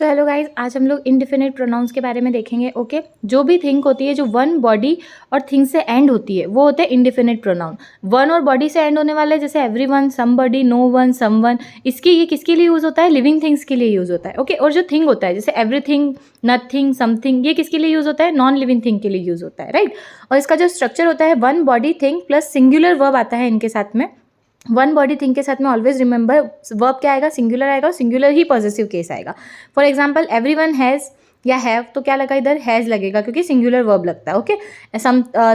So hello guys, आज हम लोग इंडिफिनिट प्रोनाउंस के बारे में देखेंगे। ओके जो भी थिंग होती है जो वन बॉडी और थिंग से एंड होती है वो होता है इंडिफिनिट प्रोनाउन। वन और बॉडी से एंड होने वाले जैसे everyone, somebody, no one, someone, ये किसके लिए यूज़ होता है? लिविंग थिंग्स के लिए यूज़ होता है। ओके और जो थिंग होता है जैसे एवरीथिंग, नथिंग, समथिंग, ये किसके लिए यूज़ होता है? नॉन लिविंग थिंग के लिए यूज़ होता है, राइट। और इसका जो स्ट्रक्चर होता है one body thing plus singular verb आता है इनके साथ में। वन बॉडी थिंग के साथ में ऑलवेज रिमेंबर वर्ब क्या आएगा? सिंगुलर आएगा और सिंगुलर ही पॉजिटिव केस आएगा। फॉर एग्जाम्पल एवरीवन हैज़ या हैव, तो क्या लगा इधर? हैज़ लगेगा क्योंकि सिंगुलर वर्ब लगता है। Okay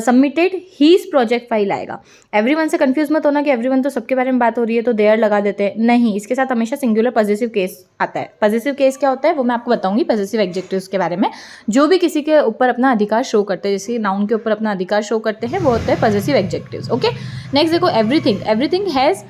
submitted his project file आएगा। एवरीवन से कंफ्यूज मत होना कि एवरीवन तो सबके बारे में बात हो रही है तो देयर लगा देते हैं, नहीं, इसके साथ हमेशा सिंगुलर पॉजिटिव केस आता है। पॉजिटिव केस क्या होता है वो मैं आपको बताऊंगी पॉजिटिव एडजेक्टिव्स के बारे में, जो भी किसी के ऊपर अपना अधिकार शो करते हैं, जैसे नाउन के ऊपर अपना अधिकार शो करते हैं वो होते हैं पॉजिटिव एडजेक्टिव्स। ओके नेक्स्ट देखो everything has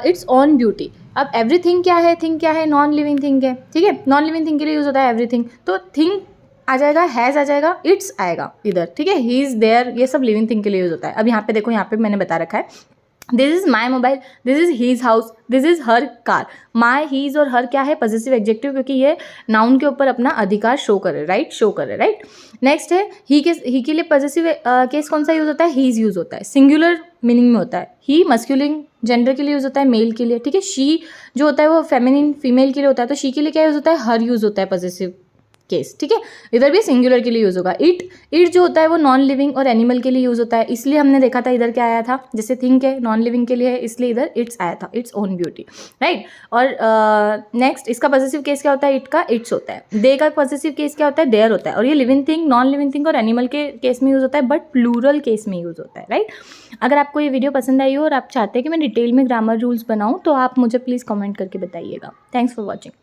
its on beauty. अब एवरीथिंग क्या है? थिंग क्या है? नॉन लिविंग थिंग है, ठीक है। नॉन लिविंग थिंग के लिए यूज होता है एवरीथिंग, तो थिंग आ जाएगा, हैज़ आ जाएगा, इट्स आएगा इधर, ठीक है। ही इज़ देयर, ये सब लिविंग थिंग के लिए यूज होता है। अब यहाँ पे देखो, यहाँ पे मैंने बता रखा है this is my mobile, this is his house, this is her car. My, his और हर क्या है? पॉजिटिव एडजेक्टिव, क्योंकि ये नाउन के ऊपर अपना अधिकार शो करे, राइट, शो करे, राइट। नेक्स्ट है ही के लिए पॉजिटिव केस कौन सा यूज होता है? हीज यूज होता है, सिंगुलर मीनिंग में होता है। ही मस्कुलिन जेंडर के लिए यूज होता है, मेल के लिए, ठीक है। शी जो होता है वो फेमिनिन फीमेल के लिए होता है, तो शी के लिए क्या यूज होता है? हर यूज होता है पॉजिटिव केस, ठीक है। इधर भी सिंगुलर के लिए यूज होगा। इट जो होता है वो नॉन लिविंग और एनिमल के लिए यूज होता है, इसलिए हमने देखा था इधर क्या आया था, जैसे थिंक है नॉन लिविंग के लिए है इसलिए इधर इट्स आया था, इट्स ओन ब्यूटी, राइट। और नेक्स्ट इसका पॉजिटिव केस क्या होता है? इट का इट्स होता है। दे का पॉजिटिव केस क्या होता है? देयर होता है। और ये living thing, non living thing और एनिमल के केस में यूज होता है, बट प्लूरल केस में यूज होता है, राइट। अगर आपको ये वीडियो पसंद आई हो और आप चाहते हैं कि मैं डिटेल में ग्रामर रूल्स बनाऊँ तो आप मुझे प्लीज़ कमेंट करके बताइएगा। Thanks for watching.